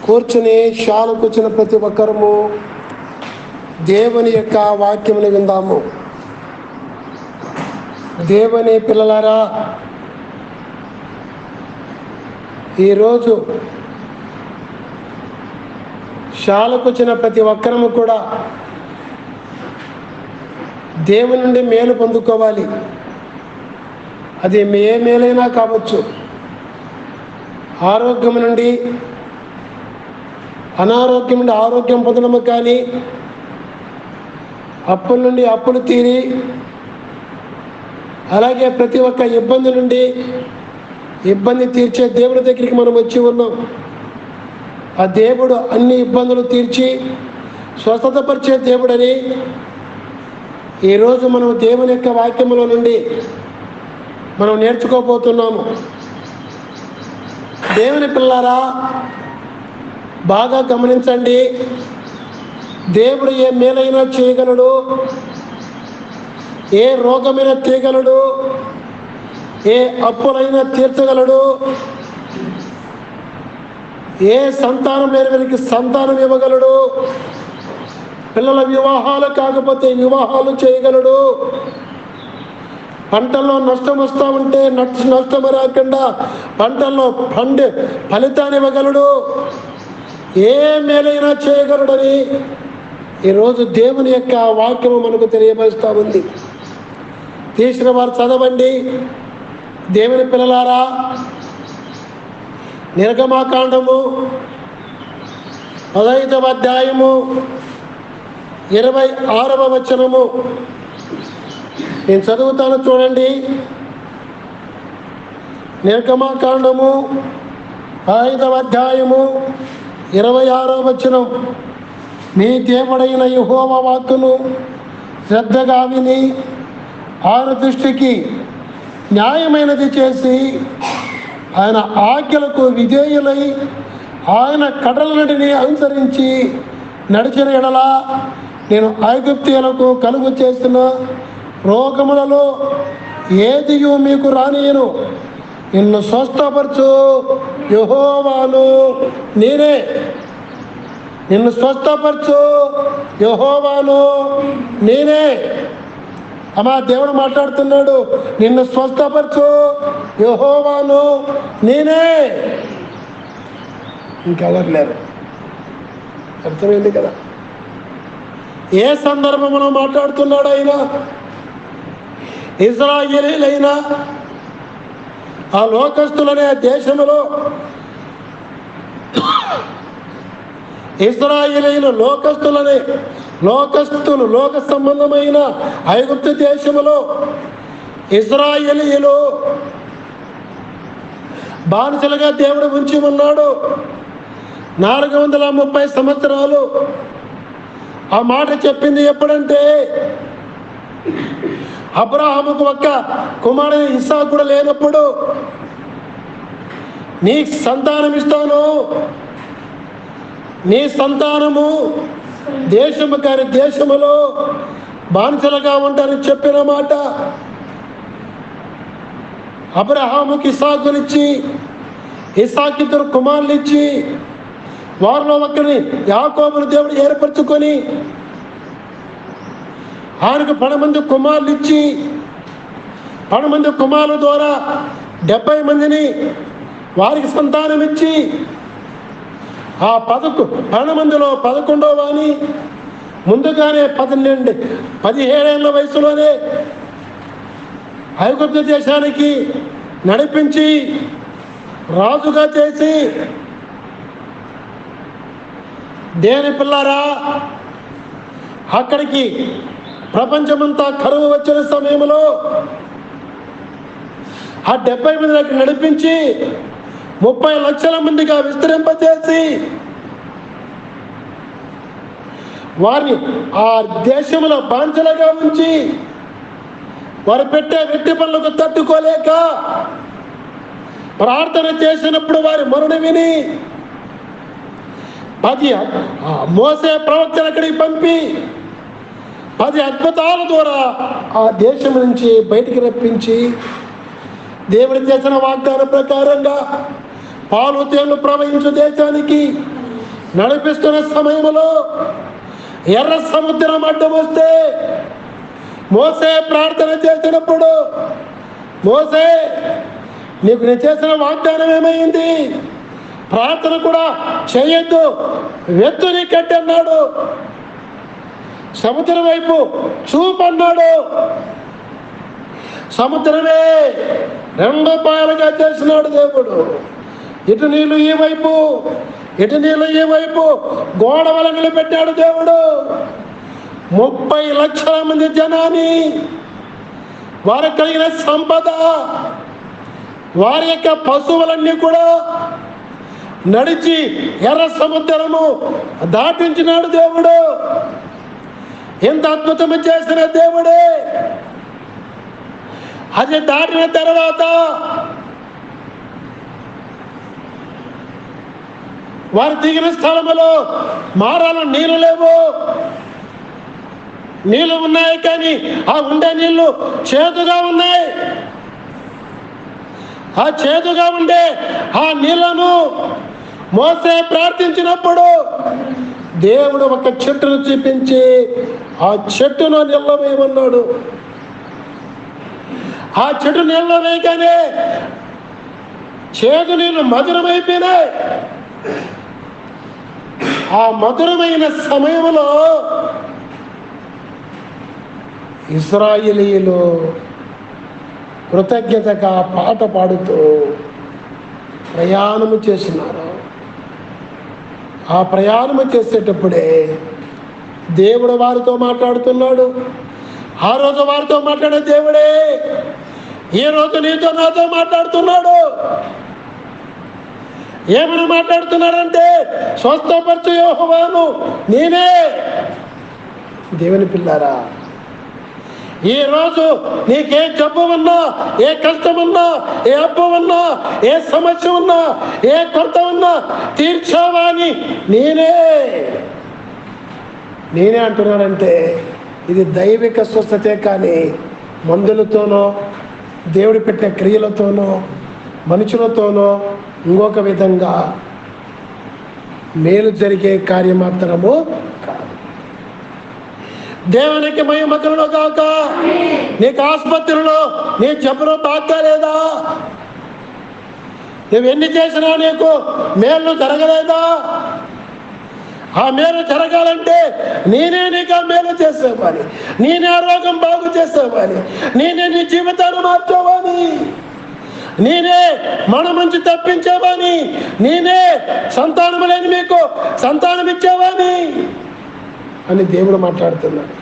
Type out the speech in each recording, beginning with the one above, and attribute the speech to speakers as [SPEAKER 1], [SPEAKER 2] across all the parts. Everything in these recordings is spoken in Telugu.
[SPEAKER 1] కూర్చుని షాలు కూర్చున్న ప్రతి ఒక్కరము దేవుని యొక్క వాక్యమును విందాము. దేవుని పిల్లలారా, ఈరోజు షాలకు వచ్చిన ప్రతి ఒక్కరము కూడా దేవుని నుండి మేలు పొందుకోవాలి. అది ఏ మేలైనా కావచ్చు. ఆరోగ్యం నుండి అనారోగ్యం నుండి ఆరోగ్యం పొందడము కానీ, అప్పుల నుండి అప్పులు తీరి, అలాగే ప్రతి ఒక్క ఇబ్బంది నుండి ఇబ్బంది తీర్చే దేవుడి దగ్గరికి మనం వచ్చి ఉన్నాం. ఆ దేవుడు అన్ని ఇబ్బందులు తీర్చి స్వస్థతపరిచే దేవుడని ఈరోజు మనం దేవుని యొక్క వాక్యములో నుండి మనం నేర్చుకోబోతున్నాము. దేవుని పిల్లారా, బాగా గమనించండి. దేవుడు ఏ మేలైనా చేయగలడు, ఏ రోగమైనా తీయగలడు, ఏ అప్పులైనా తీర్చగలడు, ఏ సంతానం లేని వారికి సంతానం ఇవ్వగలడు, పిల్లల వివాహాలు కాకపోతే వివాహాలు చేయగలడు, పంటల్లో నష్టం వస్తూ ఉంటే నష్టం రాకుండా పంటల్లో ఫలితాన్ని ఇవ్వగలడు, ఏ మేలైనా చేయగలడని ఈరోజు దేవుని యొక్క వాక్యము మనకు తెలియపరుస్తూ ఉంది. తీసిన వారు చదవండి. దేవుని పిల్లలారా, నిర్గమాకాండము 15వ అధ్యాయము 26వ వచనము నేను చదువుతాను, చూడండి. నిర్గమాకాండము 15వ అధ్యాయము 26వ వచనం. మీ దేవుడైన యెహోవా వాక్కును శ్రద్ధగా విని ఆయన దృష్టికి న్యాయమైనది చేసి ఆయన ఆజ్ఞలకు విధేయులై ఆయన కట్టడలన్నిటిని అనుసరించి నడిచిన ఎడల నేను ఐగుప్తీయులకు కలుగు చేసిన రోగములలో ఏదియు మీకు రానియను. నిన్ను స్వస్థపరచు యెహోవాను నేనే. నిన్ను స్వస్థపరచు యెహోవాను నేనే. అమ్మా, దేవుడు మాట్లాడుతున్నాడు. నిన్ను స్వస్థపరచు యెహోవాను నేనే, ఇంకెవరు లేరు. అర్థమైంది కదా? ఏ సందర్భంలో మాట్లాడుతున్నాడు ఆయన? ఇశ్రాయేలీయులైనా ఆ లోకస్తులనే దేశంలో ఇశ్రాయేలీయులు లోకస్తులు లోక సంబంధమైన ఐగుప్తు దేశములో ఇశ్రాయేలీయులు బానిసలుగా దేవుడు ఉంచి ఉన్నాడు 430 సంవత్సరాలు. ఆ మాట చెప్పింది ఎప్పుడంటే, అబ్రాహాముకు ఒక్క కుమారుడు ఇస్సాకు కూడా లేనప్పుడు, నీ సంతానం ఇస్తాను, నీ సంతానము దేశము కాని దేశములో బానిసలుగా ఉంటారని చెప్పిన మాట. అబ్రహాముకి ఇస్సాకునిచ్చి, ఇస్సాకు 2 కుమారులు ఇచ్చి, వారిలో ఒకరిని యాకోబును దేవుడు ఏర్పరచుకొని ఆయనకు 10 మంది కుమారులు ఇచ్చి, 10 మంది కుమారుల ద్వారా 70 మందిని వారికి సంతానం ఇచ్చి, ఆ 10 మందిలో 11వ వాణి ముందుగానే 17 ఏళ్ల వయసులోనే ఐగుప్తు దేశానికి నడిపించి రాజుగా చేసి, దేని పిల్లారా, అక్కడికి ప్రపంచమంతా కరువు వచ్చిన సమయంలో ఆ 70 మందికి నడిపించి 30 లక్షల మందిగా విస్తరింపజేసి వారిని ఆ దేశంలో బానిసలుగా ఉంచి వారు పెట్టే వెట్టి పనులకు తట్టుకోలేక ప్రార్థన చేసినప్పుడు వారి మొరను విని 10 మోసే ప్రవక్తను అక్కడికి పంపి 10 అద్భుతాల ద్వారా ఆ దేశం నుంచి బయటికి రప్పించి దేవుడి చేసిన వాగ్దానం ప్రకారంగా పాలు తేళ్లు ప్రవహించు దేశానికి నడిపిస్తున్న సమయంలో ఎర్ర సముద్రం అడ్డం వస్తే మోసే ప్రార్థన చేసినప్పుడు, మోసే నీకు నేను చేసిన వాగ్దానం ఏమైంది? ప్రార్థన కూడా చేయొద్దు, వెత్తుని కట్టి అన్నాడు. సముద్రం వైపు చూపన్నాడు. సముద్రమే రెండు పాయలుగా చేసినాడు దేవుడు. ఇటు నీళ్ళు ఈ వైపు, ఇటు నీళ్ళు ఈ వైపు గోడ వల నిలబెట్టాడు దేవుడు. 30 లక్షల మంది జనాన్ని, వారికి కలిగిన సంపద, వారి యొక్క పశువులన్నీ కూడా నడిచి ఎర్ర సముద్రము దాటించినాడు దేవుడు. ఎంత అద్భుతము చేసిన దేవుడే. అది దాటిన తర్వాత వారు దిగిన స్థలములో మారాల నీళ్ళు లేవు. నీళ్ళు ఉన్నాయి కానీ ఆ ఉండే నీళ్ళు చేదుగా ఉన్నాయి. ఆ చేదుగా ఉండే ఆ నీళ్లను మోసే ప్రార్థించినప్పుడు దేవుడు ఒక చెట్టును చూపించి ఆ చెట్టును నిల్లవేయమన్నాడు. ఆ చెట్టు నీళ్ళలో వేయగానే చేదు నీళ్ళు మధురమైపోయినాయి. ఆ మధురమైన సమయంలో ఇశ్రాయేలీయులు కృతజ్ఞతగా పాట పాడుతూ ప్రయాణము చేస్తున్నారు. ఆ ప్రయాణము చేసేటప్పుడే దేవుడు వారితో మాట్లాడుతున్నాడు. ఆ రోజు వారితో మాట్లాడే దేవుడే ఈ రోజు నీతో నాతో మాట్లాడుతున్నాడు. ఏమని మాట్లాడుతున్నాడంటే, స్వస్థపరచు యెహోవాను నేనే. దేవుని పిల్లారా, ఈరోజు నీకే జబ్బు ఉన్నా, ఏ కష్టం ఉన్నా, ఏ అప్పు ఉన్నా, ఏ సమస్య ఉన్నా, ఏ కొరత ఉన్నా తీర్చావాని నేనే అంటున్నానంటే ఇది దైవిక స్వస్థతే కానీ మందులతోనో, దేవుడు పెట్టే క్రియలతోనో, మనుషులతోనో ఇంకొక విధంగా మేలు జరిగే కార్యం మాత్రము కాదు. దేవునికి మహిమ కలుగును గాక. నీకు ఆసుపత్రిలో నీ జబ్బులో బాగాలేదా? నువ్వు ఎన్ని చేసినా నీకు మేలు జరగలేదా? ఆ మేలు జరగాలంటే నేనే నీకు ఆ మేలు చేసేవాని, నేనే ఆ రోగం బాగు చేసేవాని, నేనే నీ జీవితాన్ని మార్చేవాని, నేనే మన నుంచి తప్పించేవాని, నేనే సంతానం లేని మీకు సంతానం ఇచ్చేవాని అని దేవుడు మాట్లాడుతున్నాడు.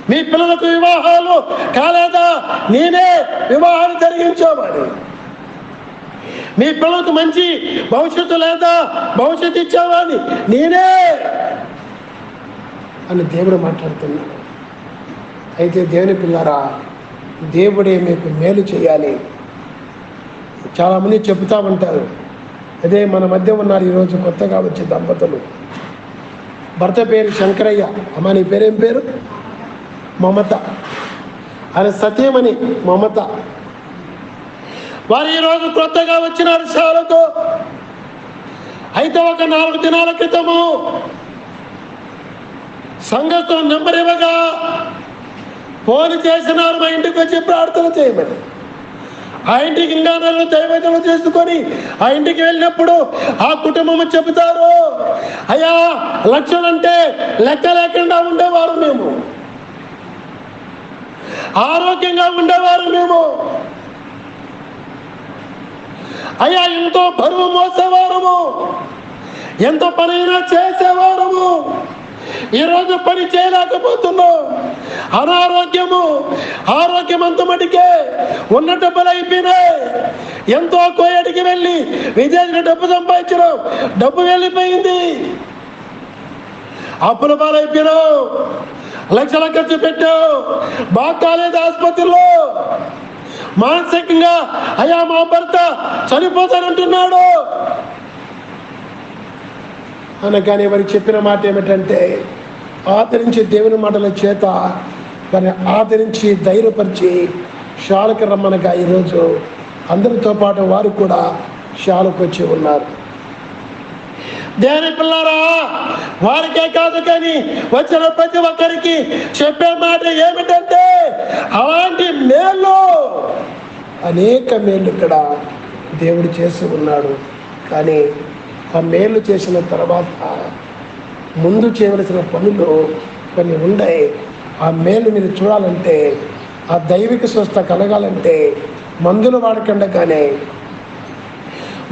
[SPEAKER 1] మీ పిల్లలకు వివాహాలు కాలేదా? నేనే వివాహాలు జరిగించేవాని. మీ పిల్లలకు మంచి భవిష్యత్తు లేదా? భవిష్యత్తు ఇచ్చేవాని నేనే అని దేవుడు మాట్లాడుతున్నాడు. అయితే దేవుని పిల్లరా, దేవుడే మీకు మేలు చేయాలి. చాలామంది చెబుతూ ఉంటారు. అదే మన మధ్య ఉన్నారు ఈరోజు కొత్తగా వచ్చే దంపతులు. భర్త పేరు శంకరయ్య, అమ్మ నీ పేరేం పేరు? మమత. ఆయన సత్యమని మమత. వారు ఈరోజు కొత్తగా వచ్చినారు సేవలకు. అయితే ఒక 4 దినాల క్రితము సంఘస్థం నెంబర్ ఇవ్వగా ఫోన్ చేసినారు మా ఇంటికి వచ్చి ప్రార్థన చేయమని. ఆ ఇంటికి ఇంకా నన్ను దైవజనం చేసుకొని ఆ ఇంటికి వెళ్ళినప్పుడు ఆ కుటుంబం చెబుతారు, అయ్యా లక్షలంటే లెక్క లేకుండా ఉండేవారు మేము, ఆరోగ్యంగా ఉండేవారు మేము, అయ్యా ఎంతో బరువు మోసేవారము, ఎంతో పనైనా చేసేవారము, ఈరోజు పని చేయలేకపోతున్నాం. అనారోగ్యము, ఆరోగ్యం అంత మటుకే ఉన్న డబ్బులు అయిపోయినాయి. ఎంతో కోయడికి వెళ్ళి విదేశీ డబ్బు సంపాదించడం, డబ్బు వెళ్ళిపోయింది. అప్పుల పాలైపోయినావు, లక్షల ఖర్చు పెట్టావు, బాగా కాలేదు ఆసుపత్రిలో. మానసికంగా అయ్యా మా భర్త చనిపోతానంటున్నాడు అనగానే వారికి చెప్పిన మాట ఏమిటంటే, ఆదరించి దేవుని మాటల చేత వారిని ఆదరించి ధైర్యపరిచి షాలకు రమ్మనగా ఈరోజు అందరితో పాటు వారు కూడా షాలకు వచ్చి ఉన్నారు. దేవుని పిల్లారా, వారికే కాదు కానీ వచ్చిన ప్రతి ఒక్కరికి చెప్పే మాట ఏమిటంటే, అలాంటి మేలు, అనేక మేలు ఇక్కడ దేవుడు చేసి ఉన్నాడు. కానీ ఆ మేలు చేసిన తర్వాత ముందు చేయవలసిన పనులు కొన్ని ఉన్నాయి. ఆ మేలు మీరు చూడాలంటే, ఆ దైవిక స్వస్థ కలగాలంటే మందులు వాడకుండా, కానీ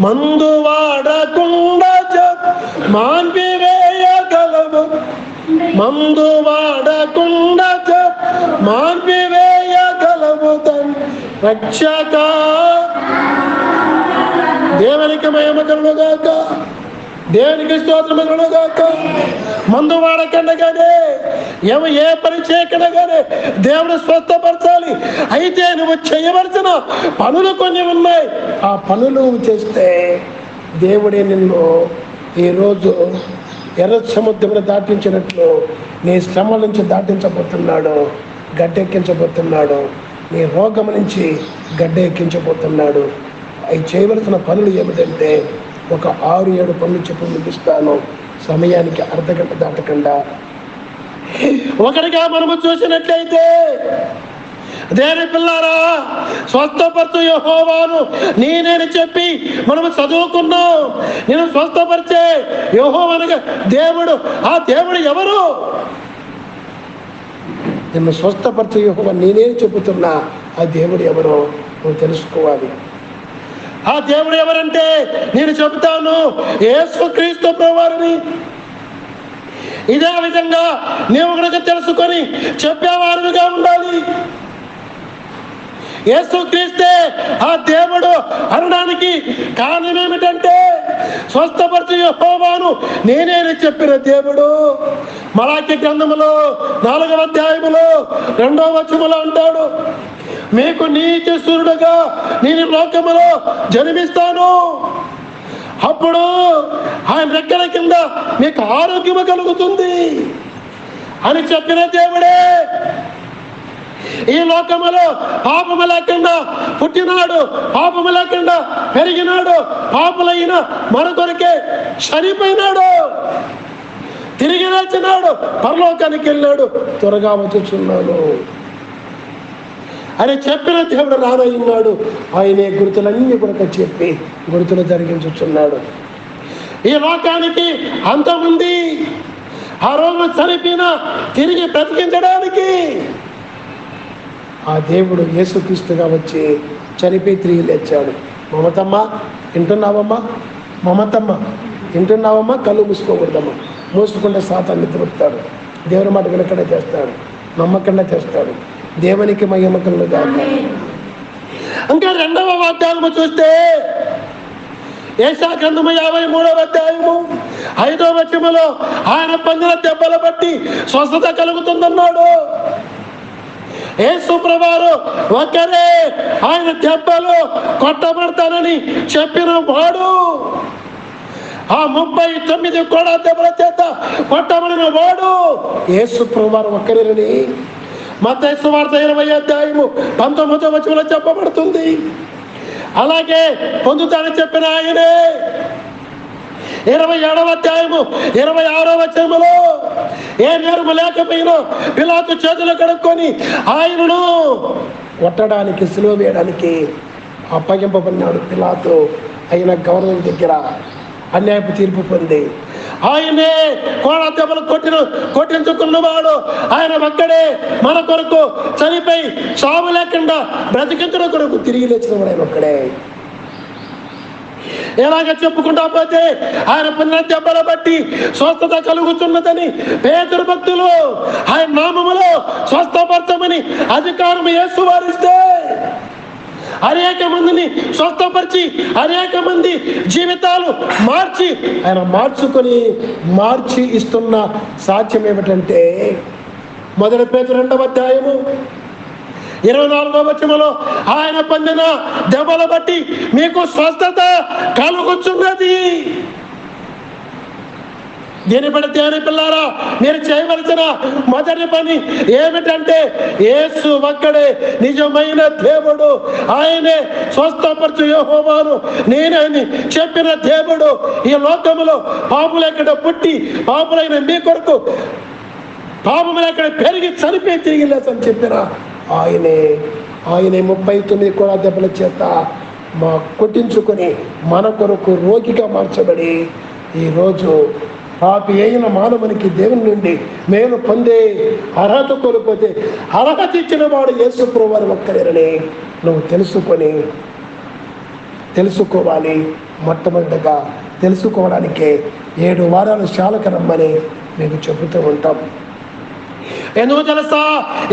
[SPEAKER 1] మందు వాడకుండా మాన్పివేయగలవు, మందు వాడకుండా మాన్పివేయగలవు రక్షక. దేవునికి మహిమ కలుగుగాక, దేవునికి స్తోత్రము కలుగుగాక. మందు వాడకుండా కానీ, ఏ పని చేయకుండా కానీ దేవుడు స్వస్థపరచాలి. అయితే నువ్వు చేయవలసిన పనులు కొన్ని ఉన్నాయి. ఆ పనులు చేస్తే దేవుడే నిన్ను ఈరోజు ఎర్ర సముద్రంలో దాటించినట్లు నీ శ్రమల నుంచి దాటించబోతున్నాడు, గడ్డెక్కించబోతున్నాడు. నీ రోగం నుంచి గడ్డ ఎక్కించబోతున్నాడు. అవి చేయవలసిన పనులు ఏమిటంటే, ఒక 6-7 పనులు చెప్పి ముగిస్తాను, సమయానికి అర్ధగంట దాటకుండా. ఒకటిగా మనము చూసినట్లయితే, దేవుని పిల్లారా, స్వస్థపరచు యెహోవాను నేనని చెప్పి మనము చదువుకున్నాం. నేను స్వస్థపరిచే యెహోవానుగా దేవుడు, ఆ దేవుడు ఎవరు? నిన్ను స్వస్థపరచు యెహోవా నేనే చెబుతున్నా. ఆ దేవుడు ఎవరో నువ్వు తెలుసుకోవాలి. ఆ దేవుడు ఎవరంటే నేను చెబుతాను, యేసుక్రీస్తు ప్రభువారిని. ఇదే విధంగా నీవు కనుక తెలుసుకొని చెప్పేవారుగా ఉండాలి. యేసుక్రీస్తే ఆ దేవుడు అనడానికి కారణం ఏమిటంటే, స్వస్థపరచు యెహోవాను నేనేని చెప్పిన దేవుడు. మలాకి గ్రంథములో 4వ అధ్యాయములో 2వ వచనములో అంటాడు, మీకు నీతి సూర్యుడుగా నేను లోకములో జన్మిస్తాను, అప్పుడు ఆయన రెక్కల కింద మీకు ఆరోగ్యము కలుగుతుంది అని చెప్పిన దేవుడే ఈ లోకములో పాపము లేకుండా పుట్టినాడు, పాపము లేకుండా పెరిగినాడు, పాపులైన మన కొరకే చనిపోయినాడు, తిరిగి లేచినాడు, పరలోకానికి వెళ్ళాడు, త్వరగా వచ్చుచున్నాడు అని చెప్పిన దేవుడు రానయ్యున్నాడు. ఆయనే గుర్తులన్నీ కూడా చెప్పి గుర్తులు జరిగించుచున్నాడు. ఈ లోకానికి అంతముంది, ఆ రోజు చనిపోయిన తిరిగి బ్రతికించడానికి ఆ దేవుడు యేసుక్రీస్తుగా వచ్చి చనిపోయి తిరిగి లేచాడు. మమతమ్మ వింటున్నావమ్మా? మమతమ్మ వింటున్నావమ్మా? కళ్ళు మూసుకోకూడదమ్మా. మూసుకుంటే సాతాన్ని నిద్రపుతాడు. దేవుని మాట వినకుండా చేస్తాడు, నమ్మకంగా చేస్తాడు. దేవునికి మహిమ కలుగుగాక. ఇంకా 2వ అధ్యాయము చూస్తే, యెషయా గ్రంథము 53వ అధ్యాయము 5వ వచనములో ఆయన పొందిన దెబ్బల బట్టి స్వస్థత కలుగుతుందన్నాడు. యేసు ప్రభువారు ఒక్కరే ఆయన దెబ్బలు కొట్టబడతానని చెప్పిన వాడు, ఆ 39 కూడా దెబ్బల చేత కొట్టబడిన వాడు యేసు ప్రభువారు ఒక్కరేనని మత్తయి సువార్త 20వ అధ్యాయము 19వ వచనంలో చెప్పబడుతుంది. అలాగే పొందుతానని చెప్పిన ఆయనే 27వ అధ్యాయము 26వ వచనములో ఏ నేరము లేకపోయినా పిలాతు చేతులు కడుక్కొని ఆయనను కొట్టడానికి, సిలువ వేయడానికి అప్పగింపబడినాడు. పిలాతు అయిన గవర్నర్ దగ్గర అన్యాయపు తీర్పు పొంది ఆయనే కోడ దెబ్బలు కొట్టించుకున్నవాడు. ఆయన ఒక్కడే మన కొరకు చనిపోయి సాగు లేకుండా బ్రతికించడం కొరకు తిరిగి లేచిన వాడు ఆయన ఒక్కడే. ఎలాగ చెప్పుకుంటా పోతే ఆయన పొందిన దెబ్బల బట్టి స్వస్థత కలుగుతున్నదని పేతురు భక్తులు ఆయన నామములో స్వస్థపరచమని అధికారం యేసు వారిస్తే అనేక మందిని స్వస్థపరిచి అనేక మంది జీవితాలు ఆయన మార్చి ఇస్తున్న సాక్ష్యం ఏమిటంటే, 1 పేతురు 2వ అధ్యాయము 24వ వచనములో ఆయన పొందిన దెబ్బల బట్టి మీకు స్వస్థత కలుగుచున్నది. దీని బట్టి దేవుని పిల్లారా, మీరు చేయవలసిన మొదటి పని ఏమిటంటే, యేసు ఒక్కడే నిజమైన దేవుడు, ఆయనే స్వస్థపరచు యెహోవాను నేనని చెప్పిన దేవుడు. ఈ లోకములో పాపులెక్కడ పుట్టి పాపులైన మీ కొరకు పాపములెక్కడ పెరిగి చనిపోయి తిరిగి లేదని చెప్పిన ఆయనే 39 కూడా దెబ్బల చేత కొట్టించుకొని మన కొరకు రోగిగా మార్చబడి ఈరోజు పాపి అయిన మానవునికి దేవుని నుండి మేలు పొందే అర్హత కోల్పోతే అర్హత ఇచ్చిన వాడు యేసు ప్రభువారు ఒక్కరేనని నువ్వు తెలుసుకోవాలి. మొట్టమొదటిగా తెలుసుకోవడానికే 7 వారాలు శాలకు రమ్మని మీకు చెబుతూ ఉంటాం. ఎందుకు తెలుసా?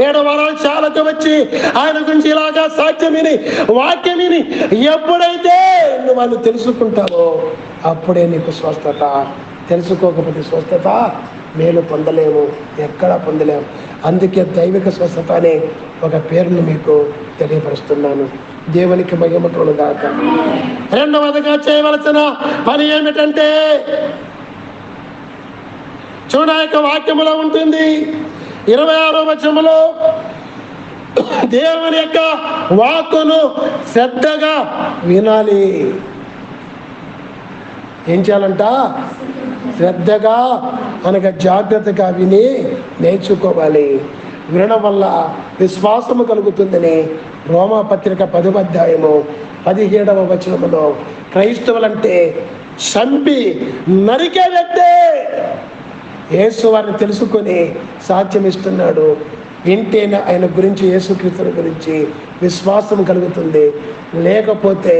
[SPEAKER 1] 7 వారాలు శాలకు వచ్చి ఆయన గురించి ఇలాగా సాక్ష్యమిని వాక్యమిని ఎప్పుడైతే వాళ్ళు తెలుసుకుంటారో అప్పుడే నీకు స్వస్థత. తెలుసుకోకపోతే స్వస్థత మేలు పొందలేము, ఎక్కడా పొందలేము. అందుకే దైవిక స్వస్థత అనే ఒక పేరును మీకు తెలియపరుస్తున్నాను. దేవునికి మహిమ కలుగుగాక. రెండవదిగా చేయవలసిన పని ఏమిటంటే, చూడ యొక్క వాక్యములో ఉంటుంది 26వ వచనములో, దేవుని యొక్క వాక్కును శ్రద్ధగా వినాలి. ఏం చేయాలంట? శ్రద్ధగా అనగా జాగ్రత్తగా విని నేర్చుకోవాలి. వినడం వల్ల విశ్వాసము కలుగుతుందని రోమా పత్రిక 10వ అధ్యాయము 17వ వచనములో, క్రైస్తవులంటే చంపి నరికే వ్యక్తే యేసు వారిని తెలుసుకొని సాక్ష్యం ఇస్తున్నాడు. వింటేనే ఆయన గురించి, యేసుక్రీస్తుని గురించి విశ్వాసం కలుగుతుంది. లేకపోతే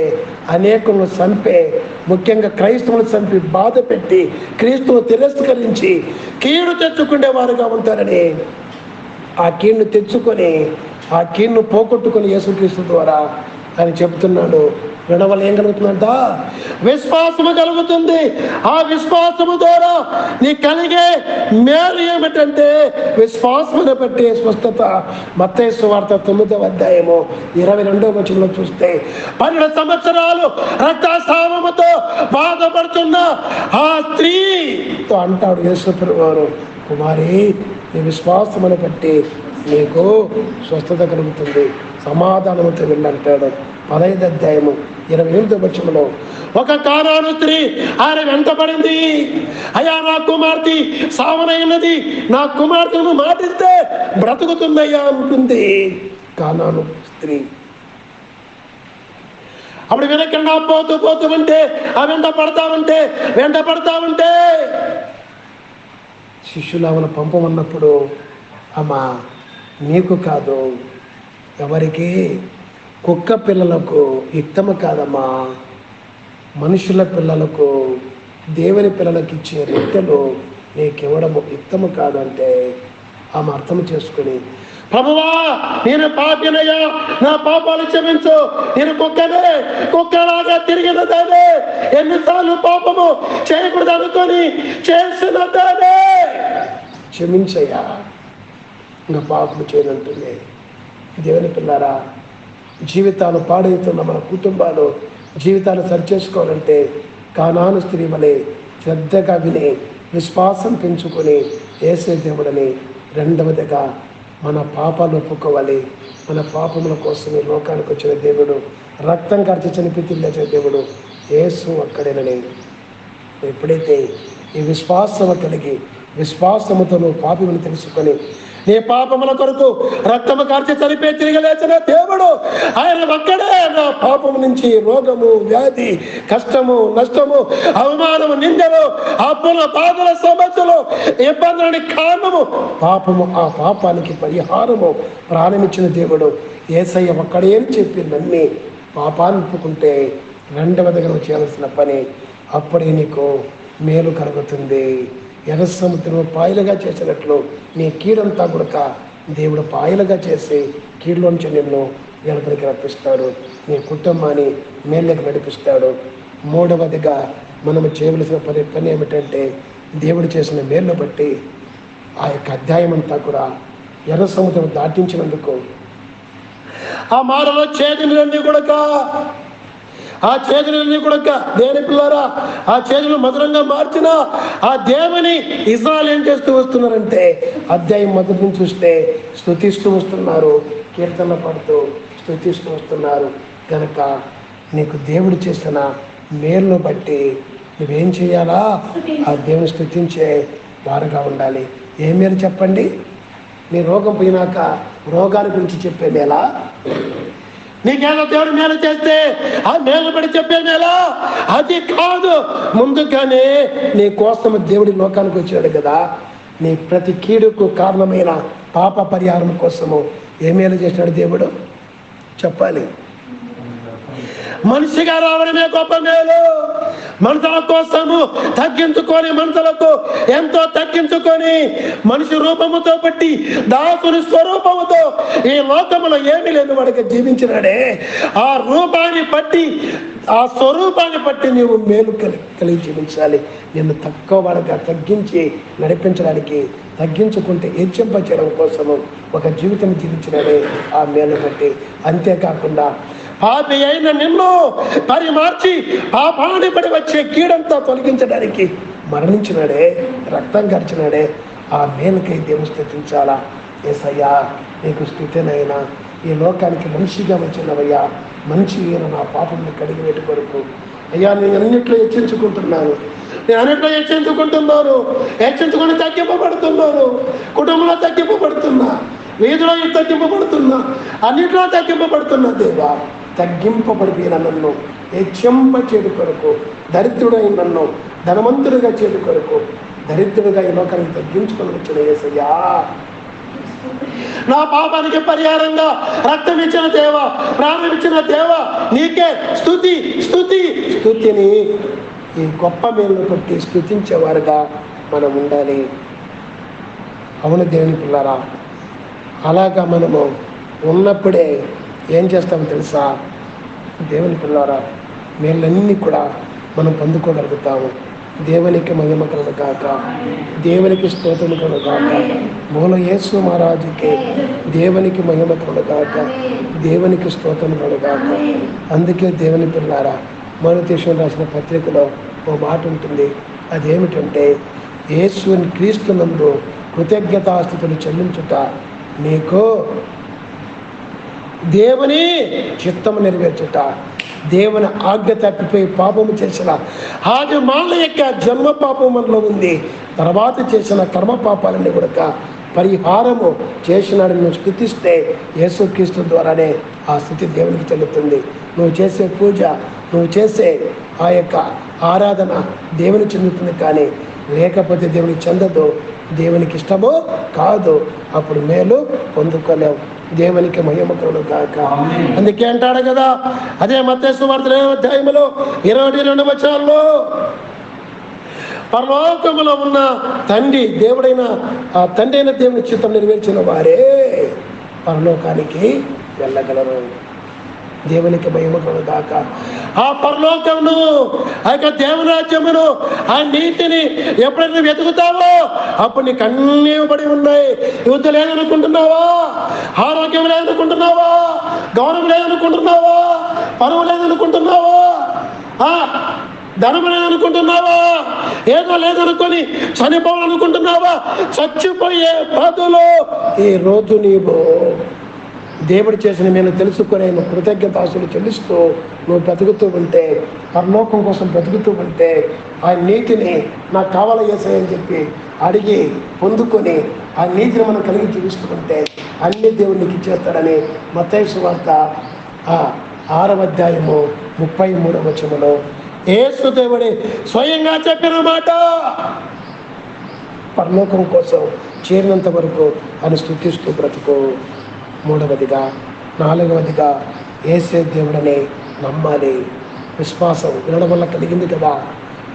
[SPEAKER 1] అనేకులను చంపే, ముఖ్యంగా క్రైస్తవులను చంపి బాధ పెట్టి క్రీస్తును తిరస్కరించి కీడు తెచ్చుకునే వారుగా ఉంటారని, ఆ కీడును తెచ్చుకొని ఆ కీడును పోగొట్టుకుని యేసుక్రీస్తు ద్వారా ఆయన చెబుతున్నాడు. వినడం వల్ల ఏం కలుగుతుందంట? విశ్వాసము కలుగుతుంది. ఆ విశ్వాసము ద్వారా నీ కలిగే మేలు ఏమిటంటే విశ్వాసమును బట్టి స్వస్థత. మత్తయి సువార్త 9వ అధ్యాయము 22వ వచనంలో చూస్తే, 12 సంవత్సరాలు రక్తస్రావముతో బాధపడుతున్న ఆ స్త్రీతో అంటాడు యేసు ప్రభువారు, కుమారి, నీ విశ్వాసమును బట్టి నీకు స్వస్థత కలుగుతుంది, సమాధానముతో వెళ్ళంటాడు. 15వ అధ్యాయము 28వ వచనంలో, ఒక కానాను స్త్రీ ఆయన వెంటబడింది. అయ్యా, నా కుమార్తె సావనైనది, నా కుమార్తెను మాటిస్తే బ్రతుకుతుందయ్యా అంటుంది కానాను స్త్రీ. అప్పుడు వెనకన్నా పోతూ ఉంటే ఆ వెంట పడతా ఉంటే శిష్యులు ఆమెను పంపమన్నప్పుడు, అమ్మా, నీకు కాదు, ఎవరికి? కుక్క పిల్లలకు యుక్తము కాదమ్మా, మనుషుల పిల్లలకు, దేవుని పిల్లలకు ఇచ్చే రెక్కలు నీకివ్వడము యుక్తము కాదంటే ఆమె అర్థం చేసుకుని, ప్రభువా, నేను పాపినయ్యా, నా పాపాలు క్షమించు, నేను కుక్కలాగా తిరిగిన దానే, ఎన్నిసార్లు పాపము చేయకూడదు అనుకొని చేసిన దానే, క్షమించయ్యా, ఇంకా పాపము చేయనంటుంది. దేవుని పిల్లారా, జీవితాలు పాడవుతున్న మన కుటుంబాలు జీవితాలు సరిచేసుకోవాలంటే కానాను స్త్రీ వలె శ్రద్ధగా విని విశ్వాసం పెంచుకొని యేసే దేవుడని. రెండవదిగా మన పాపాలు ఒప్పుకోవాలి. మన పాపముల కోసమే లోకానికి వచ్చిన దేవుడు, రక్తం కార్చి చనిపోయి లేచిన దేవుడు యేసు ఒక్కడేనని. ఎప్పుడైతే ఈ విశ్వాసము కలిగి విశ్వాసముతో నువ్వు పాపమును తెలుసుకొని నీ పాపముల కొరకు రక్తము కార్చి చనిపోయి తిరిగి లేచిన దేవుడు ఆయన ఒక్కడే. నా పాపము నుంచి రోగము, వ్యాధి, కష్టము, నష్టము, అవమానము, నిందలు, అప్పుల, బాధల, సమస్యలు, ఇబ్బందులని కారణము పాపము. ఆ పాపానికి పరిహారము ప్రాణమిచ్చిన దేవుడు యేసయ్య ఒక్కడే అని చెప్పి నమ్మి పాపాన్ని ఒప్పుకుంటే రెండవదిగా నువ్వు చేయాల్సిన పని, అప్పుడే నీకు మేలు కలుగుతుంది. ఎర్ర సముద్రం పాయలుగా చేసినట్లు నీ కీడంతా కూడా దేవుడు పాయలుగా చేసి కీడులోంచి నిన్ను వెలుపలికి రప్పిస్తాడు, నీ కుటుంబాన్ని మేళ్ళకి నడిపిస్తాడు. మూడవదిగా మనము చేయవలసిన పని ఏమిటంటే, దేవుడు చేసిన మేళ్ళు బట్టి ఆ యొక్క అధ్యాయం అంతా కూడా ఎర్ర సముద్రం దాటించినందుకు ఆ మారలో చేతిని కూడా ఆ చేతులన్నీ కూడా దేని పిల్లారా, ఆ చేతులు మధురంగా మార్చిన ఆ దేవుని ఇజ్రాయెల్ ఏం చేస్తూ వస్తున్నారంటే, అధ్యాయం మొదటి నుంచి చూస్తే స్తుతిస్తూ వస్తున్నారు, కీర్తన పడుతూ స్తుతిస్తూ వస్తున్నారు. కనుక నీకు దేవుడు చేసిన మేలును బట్టి నువ్వేం చేయాలా? ఆ దేవుని స్తుతించే వారుగా ఉండాలి. ఏ మేలు చెప్పండి? నీ రోగం పోయినాక రోగాన్ని గురించి చెప్పే మేలా? నీకేదో దేవుడు మేలు చేస్తే ఆ మేలు పడి చెప్పే మేలా? అది కాదు. ముందుగానే నీ కోసం దేవుడి లోకానికి వచ్చాడు కదా, నీ ప్రతి కీడుకు కారణమైన పాప పరిహారం కోసము ఏ మేలు చేసినాడు దేవుడు చెప్పాలి. మనిషిగా రావడమే గొప్ప మేలు. మనుషుల కోసము తగ్గించుకొని, మనుషులకు ఎంతో తగ్గించుకొని, మనిషి రూపముతో బట్టి దాసుని స్వరూపముతో ఈ లోకములో ఏమీ లేని వాడికి జీవించినాడే. ఆ రూపాన్ని బట్టి, ఆ స్వరూపాన్ని బట్టి నీవు మేలు కలిగి జీవించాలి. నిన్ను తక్కువ వాడిగా తగ్గించి నడిపించడానికి, తగ్గించుకుంటే హెచ్చింపచేయడం కోసము ఒక జీవితం జీవించినాడే ఆ మేలు బట్టి. అంతేకాకుండా పాపి అయిన నిన్ను పరిమార్చి పాపాన్ని పడి వచ్చే కీడంతా తొలగించడానికి మరణించినాడే, రక్తం గడిచినాడే. ఆ మేలుకై దేవుని స్తుతించాలా. యేసయ్యా నీకు స్తుతినైనా, ఈ లోకానికి మనిషిగా వచ్చినవయ్యా, మంచి అయిన నా పాపంని కడిగి పెట్టి కొరకు అయ్యా నేను అన్నిట్లో హెచ్చించుకుంటున్నాను, హెచ్చించుకొని తగ్గింపబడుతున్నాను. కుటుంబంలో తగ్గింపబడుతున్నా, వీధిలో తగ్గింపబడుతున్నా, అన్నిట్లో తగ్గింపబడుతున్నా. దేవా, తగ్గింపబడిపోయిన నన్ను హెచ్చింప చేడు కొరకు, దరిద్రుడైన నన్ను ధనవంతుడిగా చేడు కొరకు, దరిద్రుడిగా ఈ లోకానికి తగ్గించుకొని వచ్చిన యేసయ్యా, నా పాపానికి పరిహారంగా రక్తం ఇచ్చిన దేవ, ప్రాణం ఇచ్చిన దేవ, నీకే స్తుతి స్తుతి స్తుతిని ఈ గొప్ప మేలును కొట్టి స్తుతించేవారుగా మనం ఉండాలి. అవును దేవుని పిల్లరా, అలాగా మనము ఉన్నప్పుడే ఏం చేస్తామో తెలుసా? దేవుని పిల్లరా, మేళ్ళన్నీ కూడా మనం పొందుకోగలుగుతాము. దేవునికి మహిమ కలుగు గాక, దేవునికి స్తోత్రము కలుగు గాక, మూల యేసు మహారాజుకి దేవునికి మహిమ కలుగు గాక, దేవునికి స్తోత్రము కలుగు గాక. అందుకే దేవుని పిల్లారా, మనుదేశం రాసిన పత్రికలో ఓ మాట ఉంటుంది. అదేమిటంటే, యేసుని క్రీస్తునందు కృతజ్ఞతాస్తుతులు చెల్లించుట నీకు దేవుని చిత్తము నెరవేర్చుట, దేవుని ఆజ్ఞ తప్పిపోయి పాపము చేసిన ఆది మానవుల యొక్క జన్మ పాపం మనలో ఉంది. తర్వాత చేసిన కర్మ పాపాలన్నీ కూడా పరిహారము చేసినాడు. నువ్వు స్తుతిస్తే యేసుక్రీస్తు ద్వారానే ఆ స్థితి దేవునికి చెల్లుతుంది. నువ్వు చేసే పూజ, నువ్వు చేసే ఆ యొక్క ఆరాధన దేవుని చెందుతుంది, కానీ లేకపోతే దేవునికి చెందదు, దేవునికి ఇష్టమో కాదు. అప్పుడు మేలు పొందుకోలేవు. దేవునికి మహిమ కలుగు గాక. అందుకే అంటాడు కదా, అదే మత్తయి సువార్త 8వ అధ్యాయములో 22వ వచనంలో, పరలోకములో ఉన్న తండ్రి దేవుడైన ఆ తండ్రి అయిన దేవుని చిత్తం నెరవేర్చిన వారే పరలోకానికి వెళ్ళగలరు. దేవునికి మహిమ కలుగు గాక. ఆ పరలోకమును, ఆ యొక్క దేవుని రాజ్యమును, ఆ నీతిని ఎప్పుడైనా వెతుకుతావో అప్పుడు నీకు అన్నీ ఇవ్వబడి ఉన్నాయి. యుద్ధం లేదనుకుంటున్నావా? ఆరోగ్యం లేదనుకుంటున్నావా? గౌరవం లేదనుకుంటున్నావా? పరువు లేదనుకుంటున్నావా? ధనం లేదనుకుంటున్నావా? ఏదో లేదనుకొని చనిపోవాలనుకుంటున్నావా? చచ్చిపోయే బదులు ఈ రోజు నీవు దేవుడు చేసిన నేను తెలుసుకునే నువ్వు కృతజ్ఞతాస్తులు చెల్లిస్తూ నువ్వు బ్రతుకుతూ ఉంటే, పరలోకం కోసం బ్రతుకుతూ ఉంటే, ఆ నీతిని నాకు కావాల యేసయ్యని చెప్పి అడిగి పొందుకొని ఆ నీతిని మనం కలిగి జీవిస్తూ ఉంటే అన్ని దేవుడు నీకు ఇచ్చేస్తాడని మత్తయి సువార్త 6వ అధ్యాయము 33వ వచనంలో యేసు దేవుడే స్వయంగా చెప్పిన మాట. పరలోకం కోసం చేరినంత వరకు అని స్తుతిస్తూ బ్రతుకు. 3వదిగా 4వదిగా యేసే దేవుడని నమ్మాలి. విశ్వాసం వినడం వల్ల కలిగింది కదా,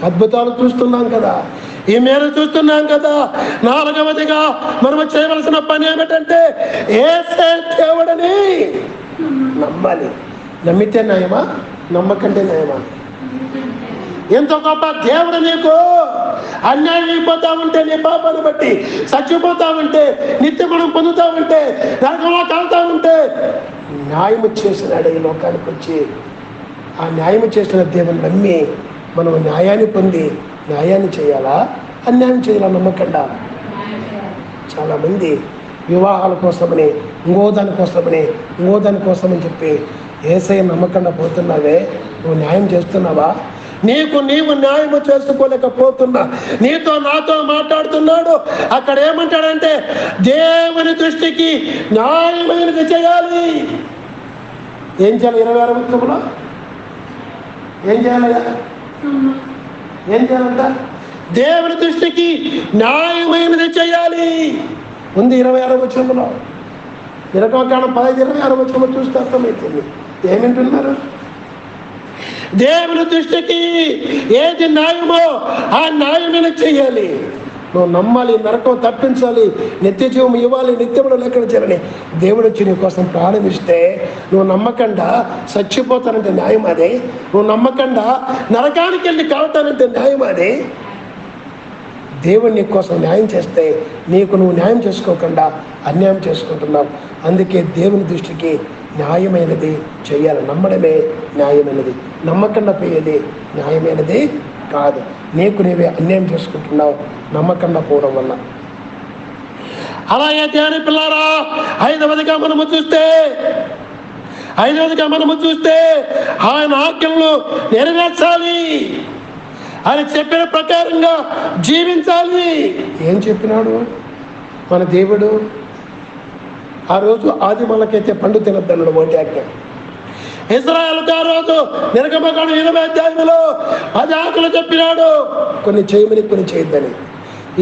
[SPEAKER 1] అద్భుతాలు చూస్తున్నాం కదా, ఈ మేలు చూస్తున్నాం కదా. 4వదిగా మనం చేయవలసిన పని ఏమిటంటే యేసే దేవుడని నమ్మాలి. నమ్మితే నయమా, నమ్మకంటే నయమా? ఎంత గొప్ప దేవుడు నీకు అన్యాయం అయిపోతా ఉంటే, నీ పాపాన్ని బట్టి చచ్చిపోతా ఉంటే, నిత్యగుణం పొందుతా ఉంటే, నరకంలో కాలుతా ఉంటే, న్యాయం చేసినాడు ఈ లోకానికి వచ్చి. ఆ న్యాయం చేసిన దేవుని నమ్మి మనం న్యాయాన్ని పొంది న్యాయాన్ని చేయాలా, అన్యాయం చేయాలా నమ్మకండా? చాలామంది వివాహాల కోసమని, ఇంకోదాని కోసమని చెప్పి యేసయ్య నమ్మకండా పోతున్నావే, నువ్వు న్యాయం చేస్తున్నావా? నీవు న్యాయము చేసుకోలేకపోతున్నా. నీతో నాతో మాట్లాడుతున్నాడు. అక్కడ ఏమంటాడంటే దేవుని దృష్టికి న్యాయమైనది చేయాలి. ఏం చేయాలి? 26వ వచనంలో ఏం చేయాలయ్యా? ఏం చేయాలంట? దేవుని దృష్టికి న్యాయమైనది చేయాలి ఉంది 26వ వచనంలో. 15-26వ వచనంలో చూస్తే అర్థమవుతుంది. ఏమంటున్నారు? దేవుని దృష్టికి ఏది న్యాయమో ఆ న్యాయమైన చెయ్యాలి. నువ్వు నమ్మాలి, నరకం తప్పించాలి, నిత్య జీవం ఇవ్వాలి, నిత్యములు లెక్కన చేయాలని దేవుడు వచ్చి నీ కోసం ప్రాణం ఇస్తే నువ్వు నమ్మకండా చచ్చిపోతానంటే న్యాయం అదే. నువ్వు నమ్మకండా నరకానికి వెళ్ళి కావటానంటే న్యాయం అదే. దేవుడు నీ కోసం న్యాయం చేస్తే నీకు నువ్వు న్యాయం చేసుకోకుండా అన్యాయం చేసుకుంటున్నావు. అందుకే దేవుని దృష్టికి న్యాయమైనది చేయాలి. నమ్మడమే న్యాయమైనది, నమ్మకండా పోయేది న్యాయమైనది కాదు. నీకు నీవే అన్యాయం చేసుకుంటున్నావు నమ్మకండా పోవడం వల్ల. అలాగే దేవుని పిల్లారా, ఐదవదిగా మనము చూస్తే ఆయన ఆజ్ఞలను నెరవేర్చాలి. ఆయన చెప్పిన ప్రకారంగా జీవించాలి. ఏం చెప్పినాడు మన దేవుడు? ఆ రోజు ఆదిమలకైతే పండు తినద్దన్నాడు, ఒకటి ఆజ్ఞ. ఇశ్రాయేలుకు ఆ రోజు నిర్గమకాండం 20వ అధ్యాయంలో 10 ఆజ్ఞలు చెప్పినాడు, కొన్ని చేయమని కొన్ని చేయొద్దని.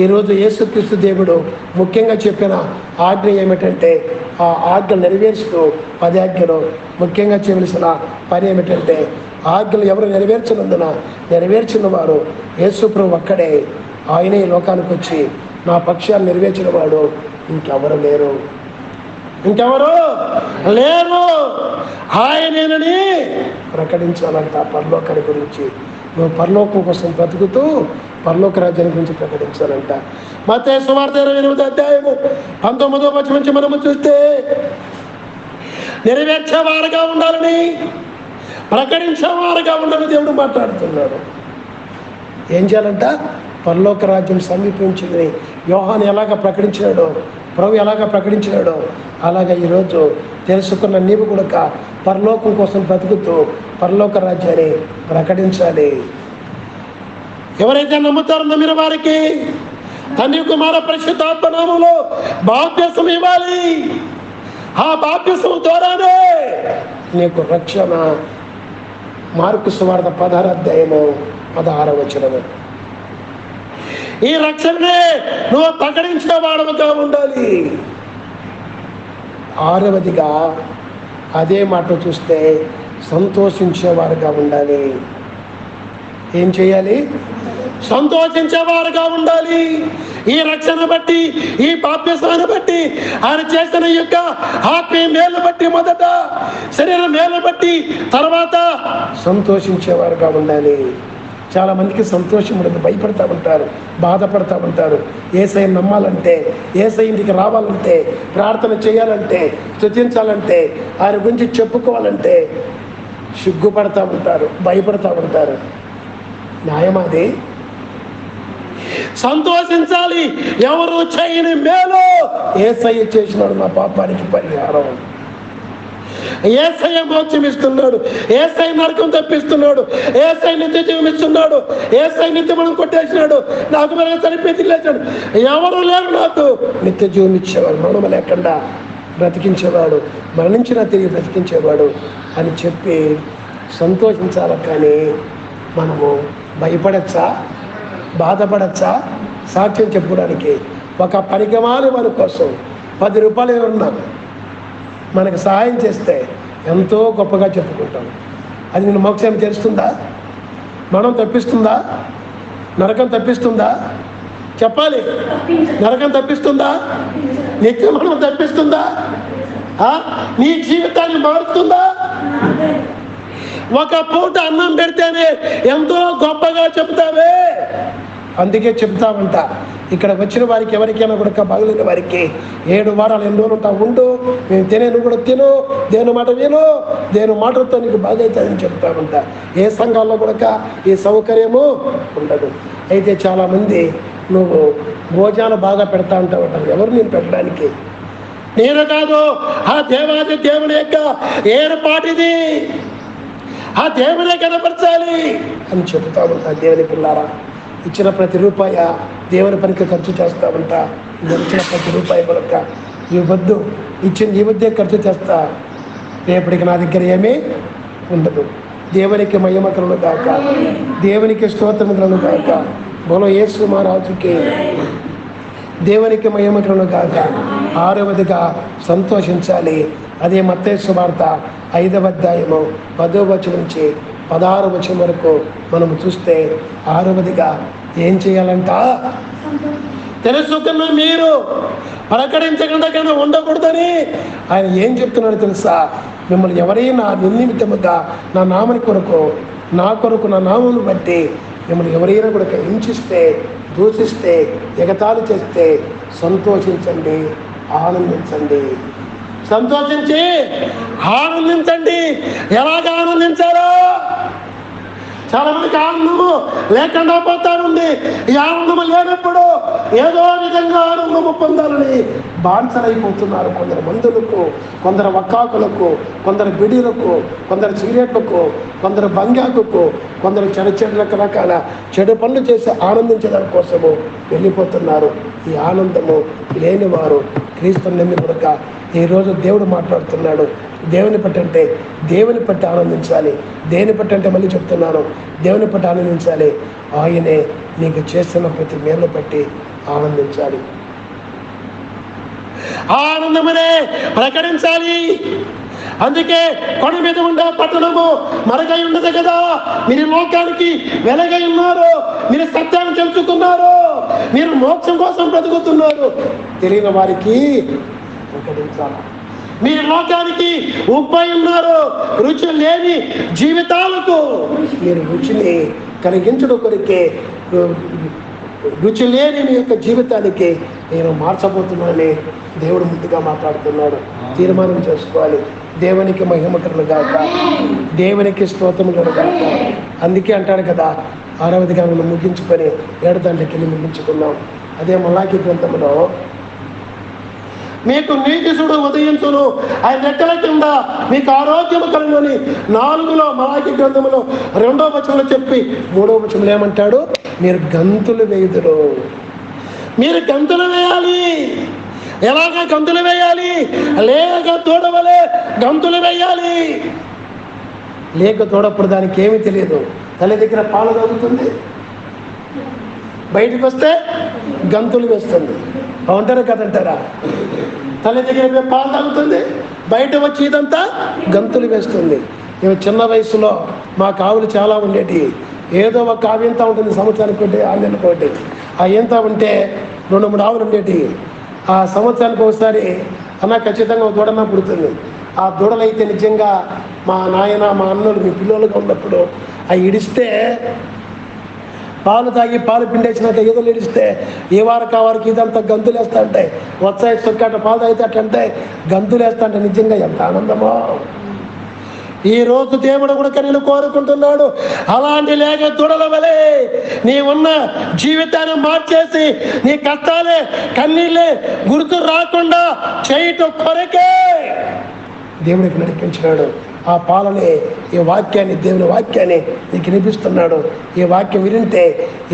[SPEAKER 1] ఈరోజు యేసుక్రీస్తు దేవుడు ముఖ్యంగా చెప్పిన ఆజ్ఞ ఏమిటంటే, ఆ ఆజ్ఞలు నెరవేర్చుతూ 10 ఆజ్ఞలు ముఖ్యంగా చేయవలసిన పని ఏమిటంటే, ఆజ్ఞలు ఎవరు నెరవేర్చిన వారు యేసు ప్రభు ఒక్కడే. ఆయనే ఈ లోకానికి వచ్చి నా పక్షాలు నెరవేర్చిన వాడు ఇంకెవరు లేరు. ఆయనేనని ప్రకటించాలంట. పరలోకాన్ని గురించి నువ్వు పరలోకం కోసం బ్రతుకుతూ పరలోక రాజ్యాన్ని గురించి ప్రకటించాలంట. మత్తయి సువార్త 28వ అధ్యాయము 19వ వచనం నుంచి మనము చూస్తే నెరవేర్చేవారుగా ఉండాలని, ప్రకటించేవారుగా ఉండాలని దేవుడు మాట్లాడుతున్నాడు. ఏం చేయాలంట? పరలోక రాజ్యం సమీపించింది. యోహాను ఎలాగ ప్రకటించినాడో, ప్రభు ఎలాగ ప్రకటించినాడో అలాగా ఈరోజు తెలుసుకున్న నీవు కూడా పరలోకం కోసం బ్రతుకుతూ పరలోక రాజ్యాన్ని ప్రకటించాలి. ఎవరైతే నమ్ముతారో నమ్మిన వారికి తండ్రి కుమార పరిశుద్ధాత్మ నామములో బాప్తిసం ఇవ్వాలి. ఆ బాప్తిసం ద్వారానే నీకు రక్షణ. మార్కు సువార్త 16వ అధ్యాయము 16వ వచనము. ఈ రక్షణనే నువ్వు ప్రకటించేవాడుగా ఉండాలి. 6వదిగా అదే మాట చూస్తే సంతోషించేవారుగా ఉండాలి. ఏం చేయాలి? సంతోషించేవారుగా ఉండాలి. ఈ రక్షణ బట్టి, ఈ బాప్తిసాన్ని బట్టి, ఆయన చేసిన యొక్క ఆత్మీయ మేలు బట్టి, మొదట శరీర మేలు బట్టి, తర్వాత సంతోషించేవారుగా ఉండాలి. చాలా మందికి సంతోషం ఉండదు, భయపడతా ఉంటారు, బాధపడతా ఉంటారు. యేసయ్యను నమ్మాలంటే, యేసయ్య ఇంటికి రావాలంటే, ప్రార్థన చేయాలంటే, స్తుతించాలంటే, ఆయన గురించి చెప్పుకోవాలంటే సిగ్గుపడతా ఉంటారు, భయపడతా ఉంటారు. న్యాయమాది? సంతోషించాలి. ఎవరు చేయని మేలు యేసయ్య చేసినాడు నా పాపానికి పరిహారం. యేసయ్య మోక్షం ఇస్తున్నాడు, యేసయ్య నరకం తప్పిస్తున్నాడు, యేసయ్య నిత్య జీవం ఇస్తున్నాడు, యేసయ్య నిత్య మనం కొట్టేసినాడు, నాకు మనం చనిపోయి లేచాడు. ఎవరు లేరు నాకు నిత్య జీవం ఇచ్చేవాడు, మరణం లేకుండా బ్రతికించేవాడు, మరణించినా తిరిగి బ్రతికించేవాడు అని చెప్పి సంతోషించాలి. కానీ మనము భయపడచ్చా, బాధపడచ్చా? సాక్ష్యం చెప్పుకోవడానికి ఒక పనికిమాలి మన కోసం 10 రూపాయలు ఏమన్నా మనకు సహాయం చేస్తే ఎంతో గొప్పగా చెప్పుకుంటాం. అది నేను మోక్షం చేస్తుందా? మనం తప్పిస్తుందా? నరకం తప్పిస్తుందా? చెప్పాలి. నరకం తప్పిస్తుందా? నిత్య మనం తప్పిస్తుందా? నీ జీవితాన్ని మారుస్తుందా? ఒక పూట అన్నం పెడితేనే ఎంతో గొప్పగా చెప్తావే. అందుకే చెప్తామంట, ఇక్కడ వచ్చిన వారికి ఎవరికైనా కూడా బాగలేని వారికి 7 వారాలు 8 రోజులు ఉంటా ఉండు, మేము తినే నువ్వు కూడా తిను, దేని మాట విను, దేని మాటలతో నీకు బాగైతుందని చెప్తా ఉంటా. ఏ సంఘాల్లో కూడా ఈ సౌకర్యము ఉండదు. అయితే చాలామంది నువ్వు భోజనాలు బాగా పెడతా ఉంటావు అంటారు. ఎవరు నేను పెట్టడానికి? నేను కాదు, ఆ దేవాది దేవుని యొక్క ఏర్పాటిది, ఆ దేవునే కనపరచాలి అని చెబుతా ఉంటా. దేవుని పిల్లారా, ఇచ్చిన ప్రతి రూపాయ దేవుని పనికి ఖర్చు చేస్తా ఉంటా. ఇచ్చిన ప్రతి రూపాయి కొనక ఈ వద్దు, ఇచ్చిన ఈ వద్దే ఖర్చు చేస్తా, రేపటికి నా దగ్గర ఏమీ ఉండదు. దేవునికి మహిమ కలుగును గాక, దేవునికి స్తోత్రం కలుగును గాక. బోలో యేసు మహారాజుకి దేవునికి మహిమ కలుగును గాక. 6వదిగా సంతోషించాలి. అదే మత్తయి సువార్త 5వ అధ్యాయము 10వ వచనం నుంచి 16వ వచనం వరకు మనము చూస్తే 6వదిగా ఏం చేయాలంట? తెలుసుకున్న మీరు ప్రకటించకుండా ఉండకూడదని ఆయన ఏం చెప్తున్నాడో తెలుసా? మిమ్మల్ని ఎవరైనా నిమిత్తముగా నా నామని కొరకు, నా కొరకు, నా నామను బట్టి మిమ్మల్ని ఎవరైనా కూడా హింసిస్తే, దూషిస్తే, ఎగతాళి చేస్తే సంతోషించండి, ఆనందించండి. సంతోషించి ఆనందించండి. ఎలాగ ఆనందించారో? చాలా మందికి ఆనందము లేకుండా పోతా ఉంది. ఈ ఆనందము లేనప్పుడు ఏదో విధంగా ఆనందము పొందాలని బాన్సరైపోతున్నారు. కొందరు మందులకు, కొందరు వక్కాకులకు, కొందరు బిడీలకు, కొందరు సిగరెట్లకు, కొందరు బంగాకుకు, కొందరు చెడు రకరకాల చెడు పనులు చేసి ఆనందించడం కోసము వెళ్ళిపోతున్నారు. ఈ ఆనందము లేని వారు క్రీస్తుని నమ్మి కొనక ఈరోజు దేవుడు మాట్లాడుతున్నాడు. దేవుని పట్టి అంటే దేవుని పట్టి ఆనందించాలి. దేని పట్టి అంటే మళ్ళీ చెప్తున్నాను, దేవుని పట్టి ఆనందించాలి. ఆయనే నీకు చేస్తున్న ప్రతి మేలు పట్టి ఆనందించాలి. ఆనందమనే ప్రకటించాలి. అందుకే కొండ మీద ఉండే పట్టణము మరగై ఉండదు కదా. మీరు లోకానికి వెలగై ఉన్నారు, మీరు సత్యాన్ని తెలుసుకున్నారు, మీరు మోక్షం కోసం బ్రతుకుతున్నారు. తెలియని వారికి ప్రకటించాలి. మీరు లోకానికి ఉప్పై ఉన్నారు, రుచి లేని జీవితాలకు మీరు రుచిని కలిగించడం కొరికే, రుచి లేని మీ యొక్క జీవితానికి నేను మార్చబోతున్నానని దేవుడు ముందుగా మాట్లాడుతున్నాడు. తీర్మానం చేసుకోవాలి. దేవునికి మహిమ కలుగును గాక, దేవునికి స్తోత్రం కలుగును గాక. అందుకే అంటాడు కదా, 6వదిగా మనం ముగించుకొని 7 దాంట్లోకి వెళ్ళి ముగించుకున్నాం. అదే మలాకి గ్రంథంలో మీకు నీతిసుడు ఉదయించును, ఆయన రెక్కల కింద మీకు ఆరోగ్యము కలుగునని 4లో మలాకి గ్రంథంలో 2వ వచనంలో చెప్పి 3వ వచనంలో ఏమంటాడు? మీరు గంతులు వేయుదురు. మీరు గంతులు వేయాలి. ఎలాగ గంతులు వేయాలి? లేక తోడవలే గంతులు వేయాలి. లేక తోడప్పుడు దానికి ఏమీ తెలియదు. తల్లి దగ్గర పాలు తాగుతుంది, బయటకు వస్తే గంతులు వేస్తుంది. బాగుంటారా కదంటారా? తల్లి దగ్గర పాలు తాగుతుంది, బయట వచ్చి ఇదంతా గంతులు వేస్తుంది. మేము చిన్న వయసులో మా ఆవులు చాలా ఉండేటి. ఏదో ఒక ఆవు ఎంత ఉంటుంది, సంవత్సరానికి ఒకటి, 6 నెలలకు ఒకటి. ఆ ఎంత ఉంటే 2-3 ఆవులు ఉండేటి. ఆ సంవత్సరానికి ఒకసారి అన్న ఖచ్చితంగా ఒక దూడన పుడుతుంది. ఆ దూడలైతే నిజంగా మా నాయన, మా అన్నలు, మీ పిల్లలుగా ఉన్నప్పుడు అవి ఇడిస్తే, పాలు తాగి పాలు పిండేసినాక ఏదో ఇడిస్తే ఏ వారికి ఆ వారికి ఇదంతా గంతులు వేస్తా ఉంటాయి. వచ్చాయి సొక్కట పాలు తాగితే అట్లంటే గంతులు వేస్తా అంటే నిజంగా ఎంత ఆనందమో. ఈ రోజు దేవుడు కూడా నేను కోరుకుంటున్నాడు, అలాంటి లేక దూడల వలె నీ ఉన్న జీవితాన్ని మార్చేసి నీ కష్టాలే, కన్నీళ్ళే గుర్తు రాకుండా చేయటం కొరకే దేవుడికి నడిపించినాడు. ఆ పాలనే ఈ వాక్యాన్ని, దేవుని వాక్యాన్ని నీకు వినిపిస్తున్నాడు. ఈ వాక్యం వింటే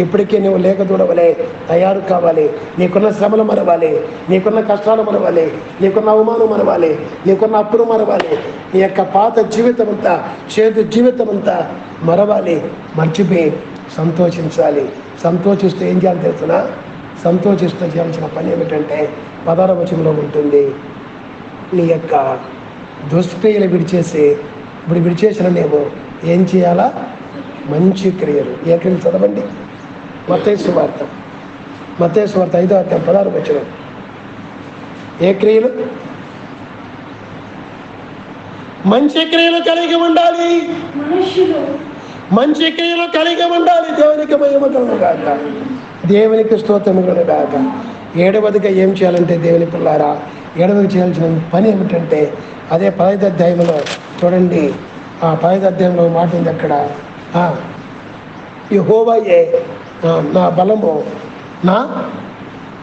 [SPEAKER 1] ఇప్పటికే నువ్వు లేక దూడవలే తయారు కావాలి. నీకున్న శ్రమలు మరవాలి, నీకున్న కష్టాలు మరవాలి, నీకున్న అవమానం మరవాలి, నీకున్న అప్పులు మరవాలి, నీ యొక్క పాత జీవితం అంతా, చేదు జీవితం అంతా మరవాలి. మర్చిపోయి సంతోషించాలి. సంతోషిస్తూ ఏం చేయాలి తెలుసునా? సంతోషిస్తూ చేయాల్సిన పని ఏమిటంటే 16వ వచనంలో ఉంటుంది. నీ యొక్క దుష్క్రియలు విడిచేసి, ఇప్పుడు విడిచేసిన నేమో ఏం చేయాలా? మంచి క్రియలు. ఏ క్రియలు చదవండి? మత్తయి సువార్త 5వ అధ్యాయం 16వ వచనం. ఏ క్రియలు? మంచి క్రియలు కలిగి ఉండాలి. మంచి క్రియలు కలిగి ఉండాలి. దేవునికి మహిమ కలుగును గాక. దేవునికి స్తోత్రం కలుగుగాక. ఏడవదిగా ఏం చేయాలంటే దేవుని పిల్లారా, ఏడవది చేయాల్సిన పని ఏమిటంటే అదే 15వ అధ్యాయంలో చూడండి. ఆ 15వ అధ్యాయంలో మాట ఉంది అక్కడ, యెహోవాయే నా బలము, నా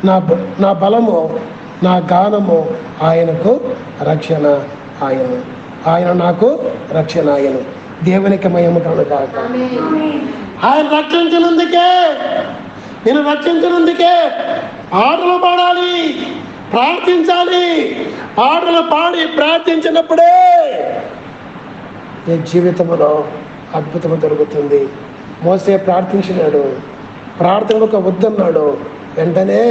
[SPEAKER 1] నా నా బలము, నా గానము, ఆయనకు రక్షణ ఆయను, ఆయన నాకు రక్షణ ఆయను. దేవునికి మహిమ కలుగుగాక. ఆయన రక్షించినందుకే, నేను రక్షించినందుకే పాటలు పాడాలి, ప్రార్థించాలి. పాటలు పాడి ప్రార్థించినప్పుడే నీ జీవితంలో అద్భుతం జరుగుతుంది. మోసే ప్రార్థించినాడు, ప్రార్థనకు వద్దన్నాడు, వెంటనే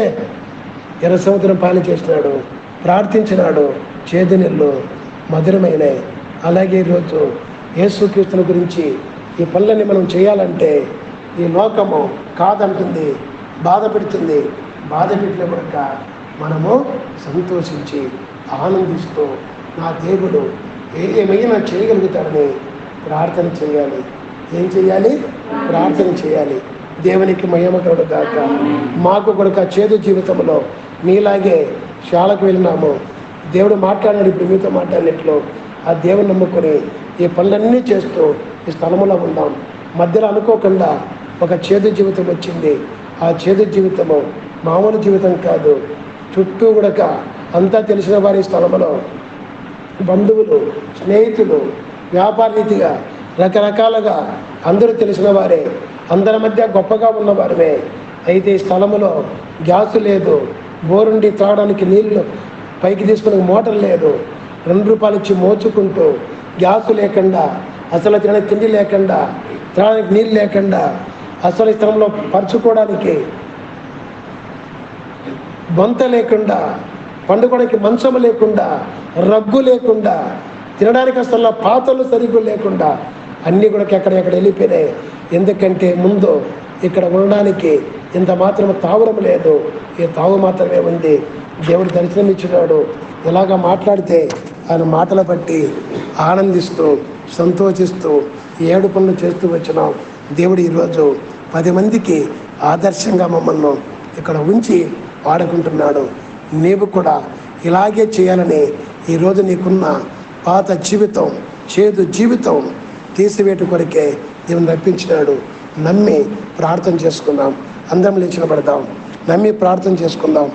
[SPEAKER 1] ఎర్ర సముద్రం పాలు చేసినాడు. ప్రార్థించినాడు, చేదు నీళ్ళు మధురమైనవి. అలాగే ఈరోజు యేసుక్రీస్తుల గురించి ఈ పనులన్నీ మనం చేయాలంటే ఈ లోకము కాదంటుంది, బాధ పెడుతుంది. బాధ పెట్టినప్పుడక మనము సంతోషించి ఆనందిస్తూ నా దేవుడు ఏమైనా చేయగలుగుతాడని ప్రార్థన చేయాలి. ఏం చేయాలి? ప్రార్థన చేయాలి. దేవునికి మహిమ కలుగుగాక. మాకు కూడా చేదు జీవితంలో మీలాగే శాలకు వెళ్ళినాము. దేవుడు మాట్లాడినాడు, ఇప్పుడు మీతో మాట్లాడినట్లు ఆ దేవుని నమ్ముకొని ఈ పనులన్నీ చేస్తూ ఈ స్థలంలో ఉందాం. మధ్యలో అనుకోకుండా ఒక చేదు జీవితం వచ్చింది. ఆ చేదు జీవితము మామూలు జీవితం కాదు. చుట్టూ కూడా అంతా తెలిసిన వారి స్థలంలో బంధువులు, స్నేహితులు, వ్యాపార రీతిగా రకరకాలుగా అందరూ తెలిసిన వారే, అందరి మధ్య గొప్పగా ఉన్నవారమే. అయితే ఈ స్థలంలో గ్యాసు లేదు, బోరుండి త్రాగడానికి నీళ్లు పైకి తీసుకునే మోటార్ లేదు. 2 రూపాయలు ఇచ్చి మోచుకుంటూ, గ్యాసు లేకుండా, అసలు తినడానికి తిండి లేకుండా, త్రాగడానికి నీళ్ళు లేకుండా, అసలు ఈ స్థలంలో పరుచుకోవడానికి బొంత లేకుండా, పండుకోవడానికి మంచము లేకుండా, రగ్గు లేకుండా, తినడానికి అసలు పాత్రలు సరిగ్గా లేకుండా అన్నీ కూడా ఎక్కడెక్కడ వెళ్ళిపోయినాయి. ఎందుకంటే ముందు ఇక్కడ ఉండడానికి ఇంత మాత్రం తావరం లేదు, ఈ తావు మాత్రమే ఉంది. దేవుడు దర్శనం ఇచ్చినాడు. ఇలాగా మాట్లాడితే ఆయన మాటలు బట్టి ఆనందిస్తూ సంతోషిస్తూ 7 పనులు చేస్తూ వచ్చినాం. దేవుడు ఈరోజు 10 మందికి ఆదర్శంగా మమ్మల్ని ఇక్కడ ఉంచి వాడుకుంటున్నాడు. నీవు కూడా ఇలాగే చేయాలని ఈరోజు నీకున్న పాత జీవితం, చేదు జీవితం తీసివేటు కొరకే దేవుని రప్పించినాడు. నమ్మి ప్రార్థన చేసుకుందాం. అందరం లేచిన పడదాం, నమ్మి ప్రార్థన చేసుకుందాం.